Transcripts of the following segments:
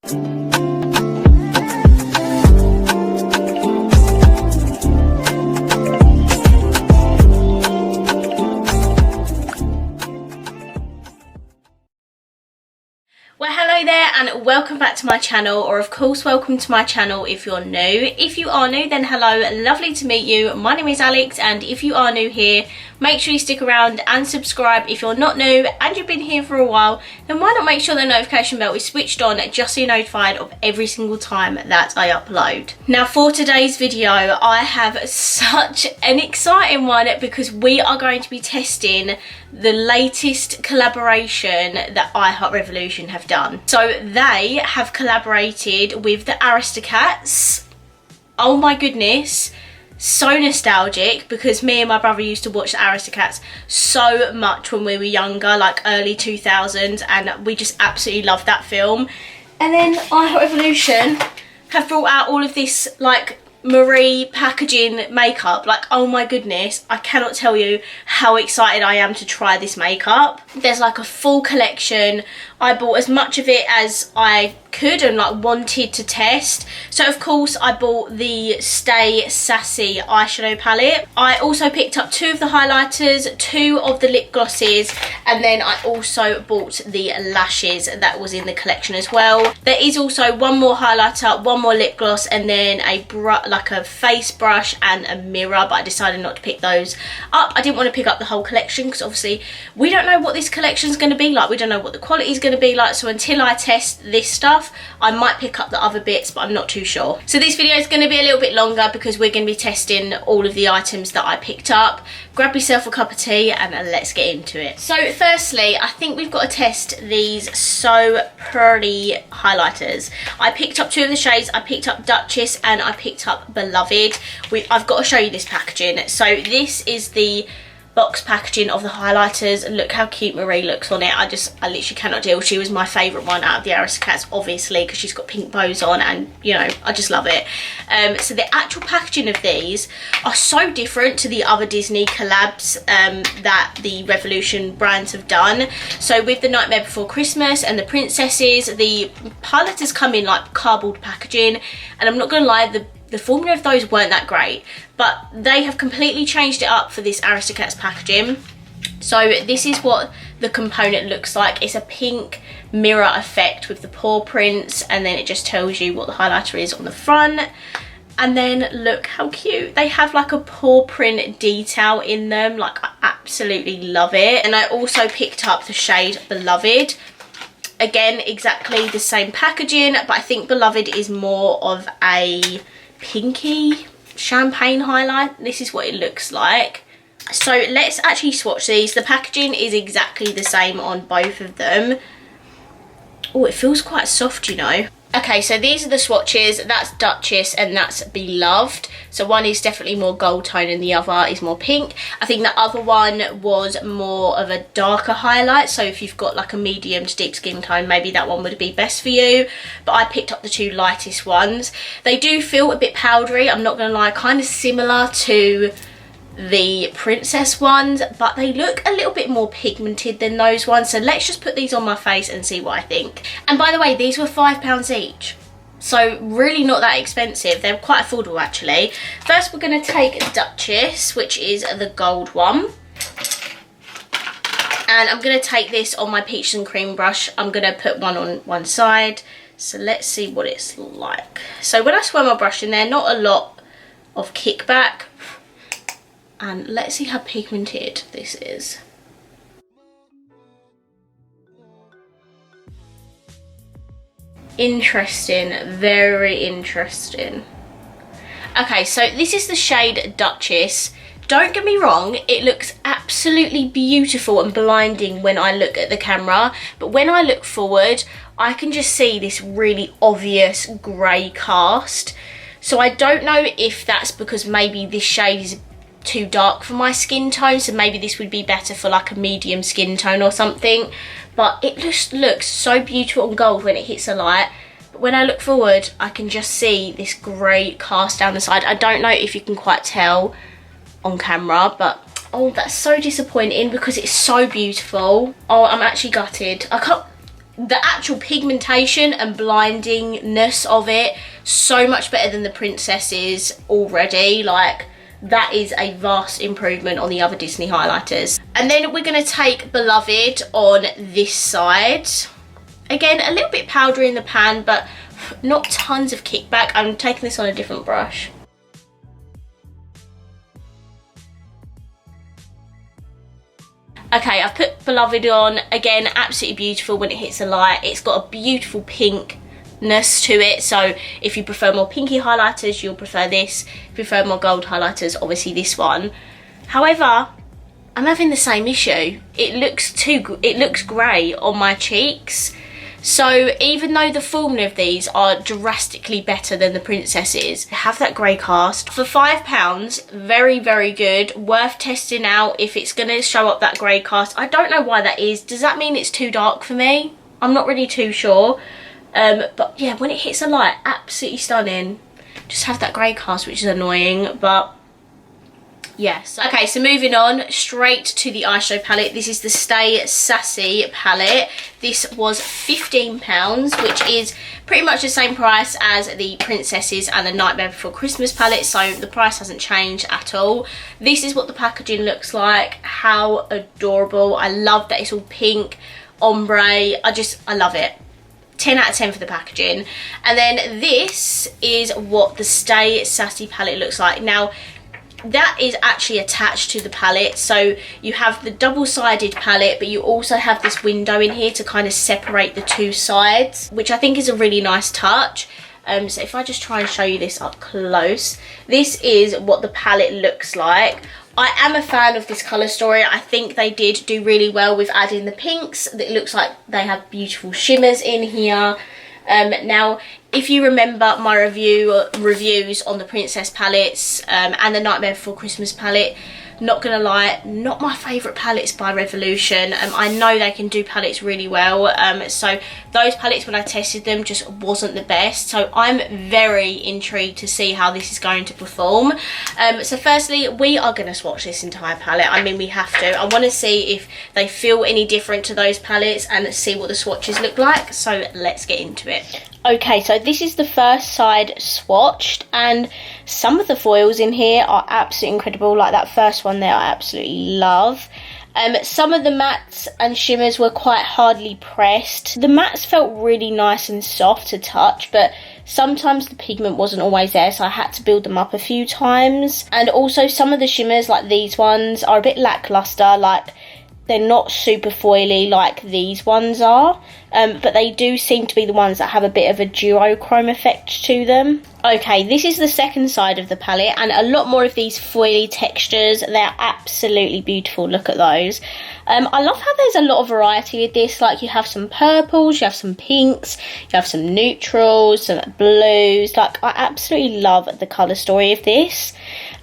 Well, hello there and welcome back to my channel, or of course welcome to my channel if you're new. If you are new, then hello, lovely to meet you. My name is Alex, and if you are new here, make sure you stick around and subscribe. If you're not new and you've been here for a while, then why not make sure the notification bell is switched on just so you're notified of every single time that I upload. Now for today's video, I have such an exciting one because we are going to be testing the latest collaboration that iHeartRevolution have done. So they have collaborated with the Aristocats. Oh my goodness, so nostalgic, because me and my brother used to watch the Aristocats so much when we were younger, like early 2000s, and we just absolutely loved that film. And then iHeartRevolution have brought out all of this like Marie packaging makeup. Like, oh my goodness, I cannot tell you how excited I am to try this makeup. There's like a full collection. I bought as much of it as I could and like wanted to test. So of course I bought the Stay Sassy eyeshadow palette. I also picked up 2 of the highlighters, 2 of the lip glosses, and then I also bought the lashes that was in the collection as well. There is also 1 more highlighter, 1 more lip gloss, and then a like a face brush and a mirror, but I decided not to pick those up. I didn't want to pick up the whole collection because obviously we don't know what this collection is going to be like. We don't know what the quality is going to be like, so until I test this stuff I might pick up the other bits, but I'm not too sure. So this video is going to be a little bit longer because we're going to be testing all of the items that I picked up. Grab yourself a cup of tea and let's get into it. So firstly, I think we've got to test these so pretty highlighters. I picked up 2 of the shades. I picked up Duchess and I picked up Beloved. I've got to show you this packaging. So this is the box packaging of the highlighters. Look how cute Marie looks on it. I literally cannot deal. She was my favourite one out of the Aristocats, obviously, because she's got pink bows on, and you know, I just love it. So the actual packaging of these are so different to the other Disney collabs that the Revolution brands have done. So with the Nightmare Before Christmas and the Princesses, the highlighters come in like cardboard packaging, and I'm not gonna lie, the formula of those weren't that great, but they have completely changed it up for this Aristocats packaging. So this is what the component looks like. It's a pink mirror effect with the paw prints, and then it just tells you what the highlighter is on the front. And then look how cute. They have like a paw print detail in them. Like, I absolutely love it. And I also picked up the shade Beloved. Again, exactly the same packaging, but I think Beloved is more of a pinky champagne highlight. This is what it looks like. So let's actually swatch these. The packaging is exactly the same on both of them. Oh, it feels quite soft, you know. Okay, so these are the swatches. That's Duchess and that's Beloved. So one is definitely more gold tone and the other is more pink. I think the other one was more of a darker highlight. So if you've got like a medium to deep skin tone, maybe that one would be best for you. But I picked up the 2 lightest ones. They do feel a bit powdery, I'm not gonna lie, kind of similar to the Princess ones, but they look a little bit more pigmented than those ones. So let's just put these on my face and see what I think. And by the way, these were £5 each, so really not that expensive. They're quite affordable actually. First we're going to take Duchess, which is the gold one, and I'm going to take this on my peaches and cream brush. I'm going to put one on one side, so let's see what it's like. So when I swirl my brush in there, not a lot of kickback. And let's see how pigmented this is. Interesting, very interesting. Okay, so this is the shade Duchess. Don't get me wrong, it looks absolutely beautiful and blinding when I look at the camera, but when I look forward, I can just see this really obvious grey cast. So I don't know if that's because maybe this shade is too dark for my skin tone, so maybe this would be better for like a medium skin tone or something, but it just looks so beautiful and gold when it hits the light. But when I look forward, I can just see this grey cast down the side. I don't know if you can quite tell on camera, but oh, that's so disappointing because it's so beautiful. Oh, I'm actually gutted. I can't, the actual pigmentation and blindingness of it, so much better than the Princesses already. Like, that is a vast improvement on the other Disney highlighters. And then we're going to take Beloved on this side. Again, a little bit powdery in the pan, but not tons of kickback. I'm taking this on a different brush. Okay, I've put Beloved on. Again, absolutely beautiful when it hits the light. It's got a beautiful pinkness to it. So if you prefer more pinky highlighters, you'll prefer this. If you prefer more gold highlighters, obviously this one. However, I'm having the same issue. It looks grey on my cheeks. So even though the formula of these are drastically better than the Princesses, have that grey cast. For £5, very, very good. Worth testing out if it's going to show up that grey cast. I don't know why that is. Does that mean it's too dark for me? I'm not really too sure. But yeah, when it hits the light, absolutely stunning. Just have that grey cast, which is annoying, but yes. Okay, so moving on straight to the eyeshadow palette. This is the Stay Sassy palette. This was £15, which is pretty much the same price as the Princesses and the Nightmare Before Christmas palette, so the price hasn't changed at all. This is what the packaging looks like. How adorable. I love that it's all pink, ombre. I love it. 10 out of 10 for the packaging. And then this is what the Stay Sassy palette looks like. Now, that is actually attached to the palette, so you have the double-sided palette, but you also have this window in here to kind of separate the two sides, which I think is a really nice touch. So if I just try and show you this up close, this is what the palette looks like. I am a fan of this colour story. I think they did do really well with adding the pinks. It looks like they have beautiful shimmers in here. Now, if you remember my reviews on the Princess palettes and the Nightmare Before Christmas palette, not gonna lie, not my favourite palettes by Revolution. I know they can do palettes really well, so those palettes, when I tested them, just wasn't the best. So I'm very intrigued to see how this is going to perform. So firstly, we are going to swatch this entire palette. I mean, we have to. I want to see if they feel any different to those palettes and see what the swatches look like. So let's get into it. Okay, so this is the first side swatched, and some of the foils in here are absolutely incredible. Like that first one there, I absolutely love. Some of the mattes and shimmers were quite hardly pressed. The mattes felt really nice and soft to touch, but sometimes the pigment wasn't always there, so I had to build them up a few times. And also some of the shimmers, like these ones, are a bit lackluster. Like, they're not super foily like these ones are, but they do seem to be the ones that have a bit of a duochrome effect to them. Okay, this is the second side of the palette, and a lot more of these foily textures. They're absolutely beautiful. Look at those. I love how there's a lot of variety with this. Like, you have some purples, you have some pinks, you have some neutrals, some blues. Like, I absolutely love the colour story of this.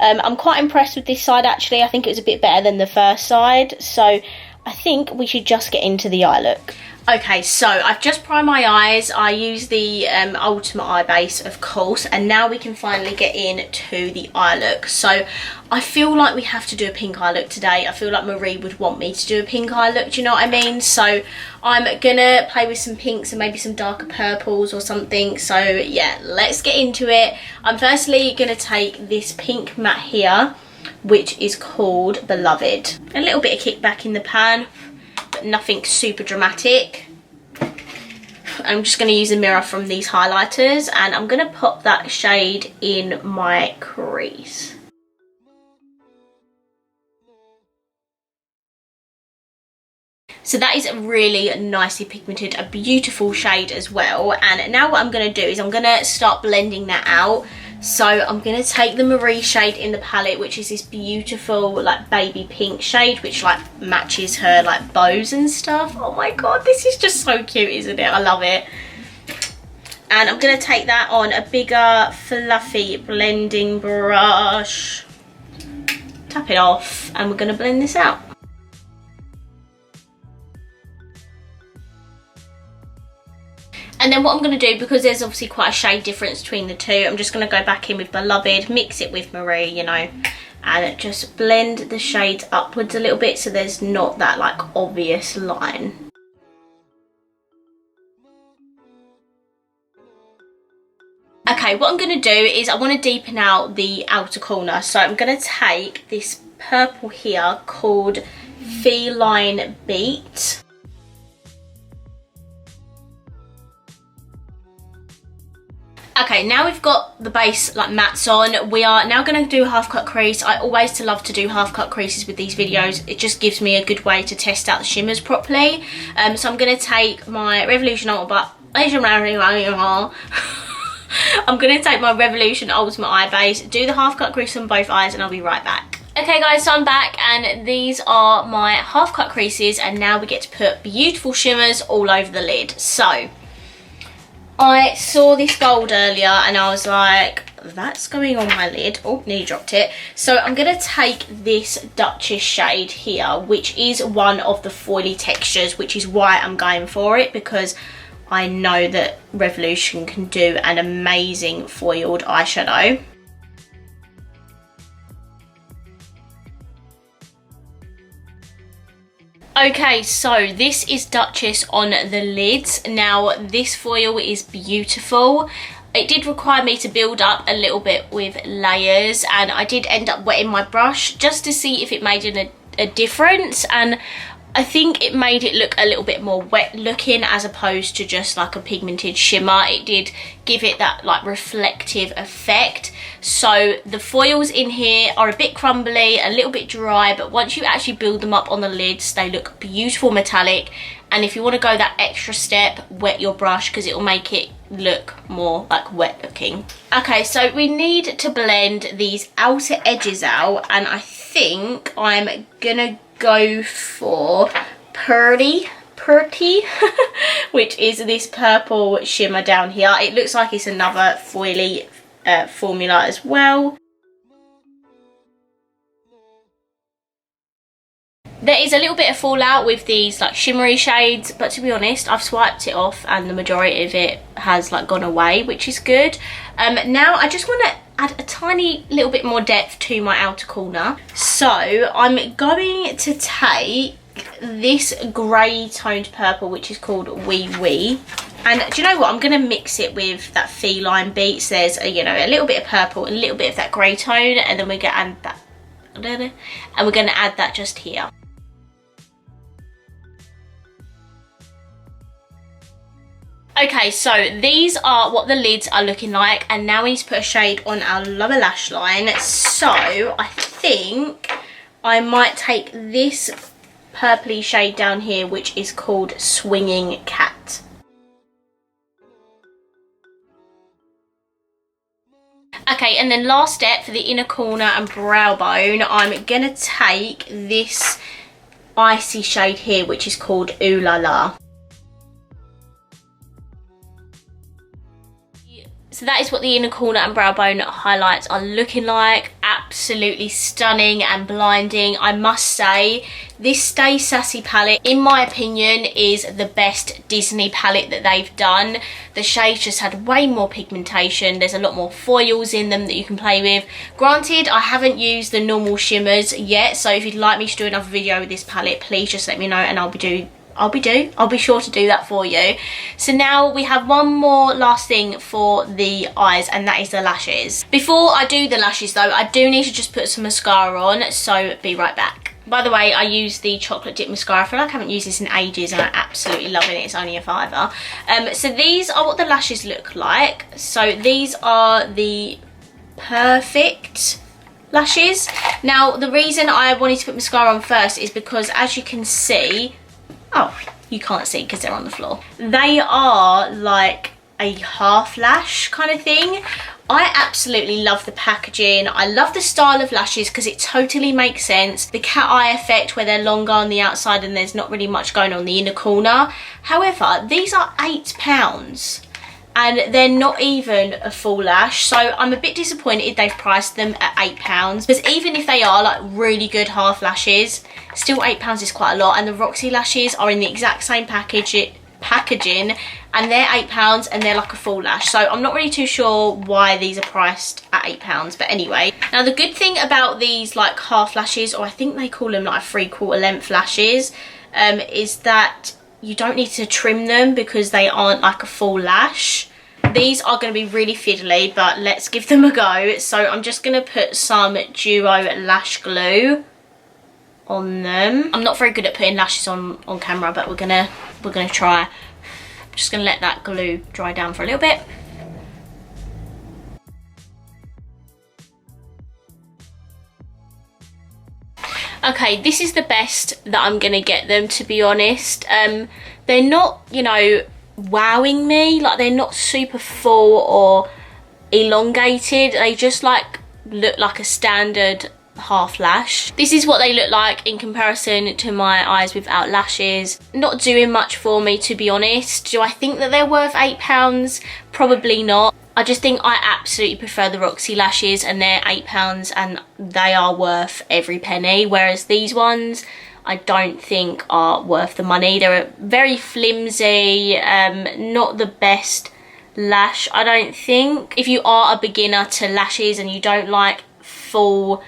I'm quite impressed with this side, actually. I think it was a bit better than the first side, so I think we should just get into the eye look. Okay, so I've just primed my eyes. I use the Ultimate Eye Base, of course, and now we can finally get into the eye look. So I feel like we have to do a pink eye look today. I feel like Marie would want me to do a pink eye look, do you know what I mean? So I'm gonna play with some pinks and maybe some darker purples or something. So yeah, let's get into it. I'm firstly gonna take this pink matte here, which is called Beloved. A little bit of kickback in the pan, but nothing super dramatic. I'm just going to use a mirror from these highlighters, and I'm going to pop that shade in my crease. So that is really nicely pigmented, a beautiful shade as well. And now what I'm going to do is I'm going to start blending that out. So I'm going to take the Marie shade in the palette, which is this beautiful like baby pink shade, which like matches her like bows and stuff. Oh my god, this is just so cute, isn't it? I love it. And I'm going to take that on a bigger fluffy blending brush, tap it off, and we're going to blend this out. And then what I'm going to do, because there's obviously quite a shade difference between the two, I'm just going to go back in with Beloved, mix it with Marie, you know, and just blend the shades upwards a little bit so there's not that like obvious line. Okay, what I'm going to do is I want to deepen out the outer corner. So I'm going to take this purple here called Feline Beat. Okay, now we've got the base like mats on, we are now going to do a half cut crease. I always love to do half cut creases with these videos. It just gives me a good way to test out the shimmers properly. So I'm going to take my Revolution Ultimate, I'm going to take my Revolution Ultimate Eye Base, do the half cut crease on both eyes, and I'll be right back. Okay guys, so I'm back and these are my half cut creases, and now we get to put beautiful shimmers all over the lid. So I saw this gold earlier and I was like, that's going on my lid. Oh, nearly dropped it. So I'm going to take this Duchess shade here, which is one of the foily textures, which is why I'm going for it, because I know that Revolution can do an amazing foiled eyeshadow. Okay, so this is Duchess on the lids. Now, this foil is beautiful. It did require me to build up a little bit with layers, and I did end up wetting my brush just to see if it made a difference, and I think it made it look a little bit more wet looking as opposed to just like a pigmented shimmer. It did give it that like reflective effect. So the foils in here are a bit crumbly, a little bit dry, but once you actually build them up on the lids, they look beautiful metallic. And if you want to go that extra step, wet your brush because it will make it look more like wet looking. Okay, so we need to blend these outer edges out, and I think I'm gonna go for Purty which is this purple shimmer down here. It looks like it's another foily formula as well. There is a little bit of fallout with these like shimmery shades, but to be honest, I've swiped it off and the majority of it has like gone away, which is good. Now I just want to add a tiny little bit more depth to my outer corner. So I'm going to take this grey toned purple, which is called Wee Wee. And do you know what? I'm going to mix it with that Feline Beats. There's a, you know, a little bit of purple, a little bit of that grey tone, and then we're going to add that, and we're going to add that just here. Okay, so these are what the lids are looking like, and now we need to put a shade on our lower lash line. So I think I might take this purpley shade down here, which is called Swinging Cat. Okay, and then last step for the inner corner and brow bone, I'm gonna take this icy shade here, which is called Ooh La La. So that is what the inner corner and brow bone highlights are looking like. Absolutely stunning and blinding. I must say, this Stay Sassy palette, in my opinion, is the best Disney palette that they've done. The shades just had way more pigmentation. There's a lot more foils in them that you can play with. Granted, I haven't used the normal shimmers yet, so if you'd like me to do another video with this palette, please just let me know and I'll be sure to do that for you. So now we have one more last thing for the eyes, and that is the lashes. Before I do the lashes though, I do need to just put some mascara on, so be right back. By the way, I use the chocolate dip mascara. I feel like I haven't used this in ages and I absolutely love it. It's only a £5. So these are what the lashes look like. So these are the Perfect lashes. Now the reason I wanted to put mascara on first is because, as you can see, oh, you can't see because they're on the floor, they are like a half lash kind of thing. I absolutely love the packaging. I love the style of lashes because it totally makes sense. The cat eye effect where they're longer on the outside and there's not really much going on the inner corner. However, these are £8 and they're not even a full lash, so I'm a bit disappointed they've priced them at £8, because even if they are like really good half lashes, still £8 is quite a lot. And the Roxy lashes are in the exact same packaging and they're £8 and they're like a full lash, so I'm not really too sure why these are priced at £8. But anyway, now the good thing about these like half lashes, or I think they call them like 3/4 length lashes, is that you don't need to trim them because they aren't like a full lash. These are going to be really fiddly, but let's give them a go. So I'm just going to put some Duo lash glue on them. I'm not very good at putting lashes on camera, but we're gonna try. I'm just gonna let that glue dry down for a little bit. Okay, this is the best that I'm gonna get them, to be honest. They're not, you know, wowing me. Like, they're not super full or elongated. They just like look like a standard half lash. This is what they look like in comparison to my eyes without lashes. Not doing much for me, to be honest. Do I think that they're worth £8? Probably not. I just think I absolutely prefer the Roxy lashes, and they're £8 and they are worth every penny, whereas these ones I don't think are worth the money. They're very flimsy, not the best lash, I don't think. If you are a beginner to lashes and you don't like full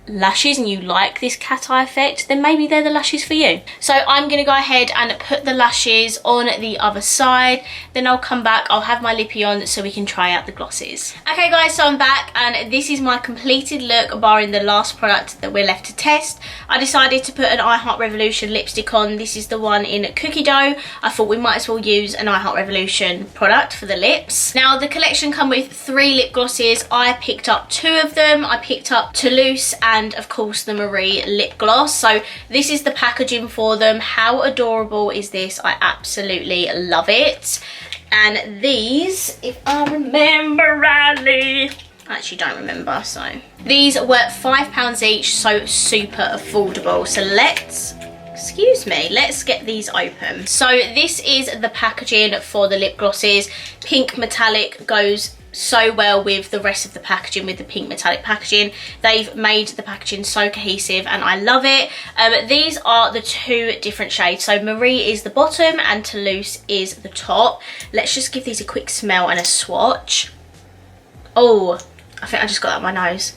lashes and you like this cat eye effect, then maybe they're the lashes for you. So I'm gonna go ahead and put the lashes on the other side, then I'll come back, I'll have my lippy on so we can try out the glosses. Okay guys, so I'm back and this is my completed look, barring the last product that we're left to test. I decided to put an I Heart Revolution lipstick on. This is the one in Cookie Dough. I thought we might as well use an I Heart Revolution product for the lips. Now the collection come with 3 lip glosses. I picked up 2 of them. I picked up Toulouse and of course the Marie lip gloss. So this is the packaging for them. How adorable is this? I absolutely love it. And these, if I remember rightly, I actually don't remember, so these were £5 each, so super affordable. So let's get these open. So this is the packaging for the lip glosses. Pink metallic goes so well with the rest of the packaging, with the pink metallic packaging. They've made the packaging so cohesive and I love it. These are the 2 different shades. So Marie is the bottom and Toulouse is the top. Let's just give these a quick smell and a swatch. Oh, I think I just got that on my nose.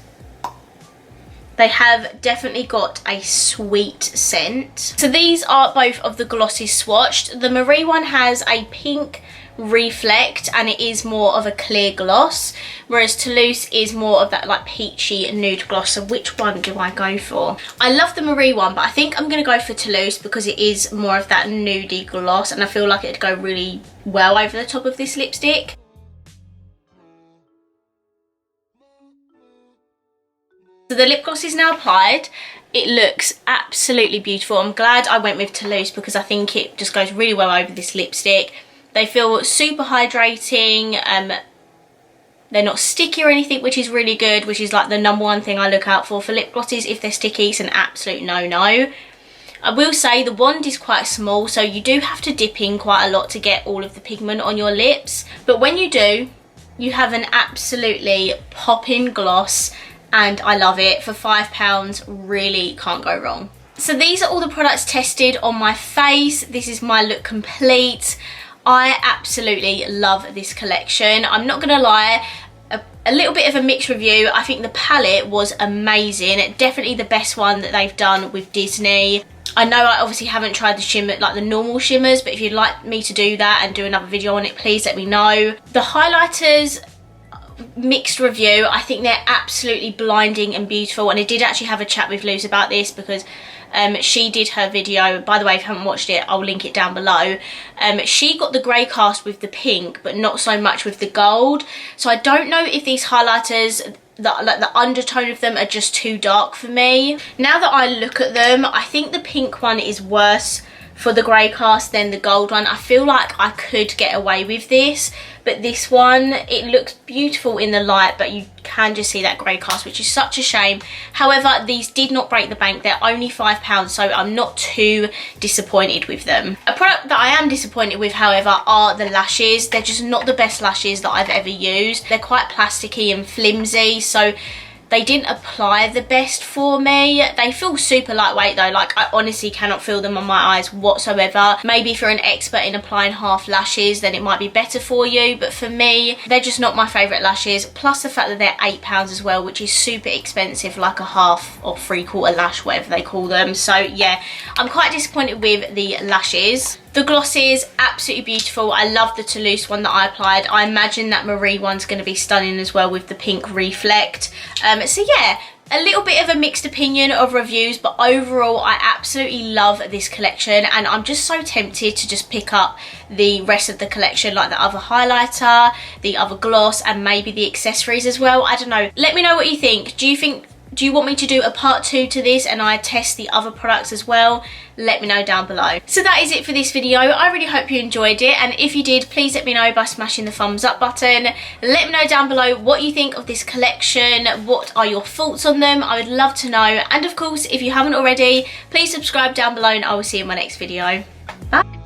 They have definitely got a sweet scent. So these are both of the glosses swatched. The Marie one has a pink reflect and it is more of a clear gloss, whereas Toulouse is more of that like peachy nude gloss. So which one do I go for? I love the Marie one, but I think I'm gonna go for Toulouse because it is more of that nudie gloss and I feel like it'd go really well over the top of this lipstick. So the lip gloss is now applied. It looks absolutely beautiful. I'm glad I went with Toulouse because I think it just goes really well over this lipstick. They feel super hydrating. They're not sticky or anything, which is really good, which is like the #1 thing I look out for lip glosses. If they're sticky, it's an absolute no-no. I will say the wand is quite small, so you do have to dip in quite a lot to get all of the pigment on your lips. But when you do, you have an absolutely popping gloss. And I love it. For £5, really can't go wrong. So these are all the products tested on my face. This is my look complete. I absolutely love this collection. I'm not gonna lie, a little bit of a mixed review. I think the palette was amazing. Definitely the best one that they've done with Disney. I know I obviously haven't tried the shimmer, like the normal shimmers, but if you'd like me to do that and do another video on it, please let me know. The highlighters, mixed review. I think they're absolutely blinding and beautiful, and I did actually have a chat with Luz about this because she did her video. By the way, if you haven't watched it, I'll link it down below. She got the grey cast with the pink, but not so much with the gold. So I don't know if these highlighters, like the undertone of them, are just too dark for me. Now that I look at them, I think the pink one is worse for the grey cast than the gold one. I feel like I could get away with this, but this one, it looks beautiful in the light, but you can just see that grey cast, which is such a shame. However, these did not break the bank. They're only £5, so I'm not too disappointed with them. A product that I am disappointed with, however, are the lashes. They're just not the best lashes that I've ever used. They're quite plasticky and flimsy, so they didn't apply the best for me. They feel super lightweight though. Like, I honestly cannot feel them on my eyes whatsoever. Maybe if you're an expert in applying half lashes, then it might be better for you. But for me, they're just not my favourite lashes. Plus the fact that they're £8 as well, which is super expensive, like a half or 3/4 lash, whatever they call them. So yeah, I'm quite disappointed with the lashes. The gloss is absolutely beautiful. I love the Toulouse one that I applied. I imagine that Marie one's going to be stunning as well with the pink reflect. So yeah, a little bit of a mixed opinion of reviews, but overall I absolutely love this collection, and I'm just so tempted to just pick up the rest of the collection, like the other highlighter, the other gloss, and maybe the accessories as well. I don't know. Let me know what you think. Do you want me to do a part 2 to this and I test the other products as well? Let me know down below. So that is it for this video. I really hope you enjoyed it, and if you did, please let me know by smashing the thumbs up button. Let me know down below what you think of this collection. What are your thoughts on them? I would love to know. And of course, if you haven't already, please subscribe down below, and I will see you in my next video. Bye.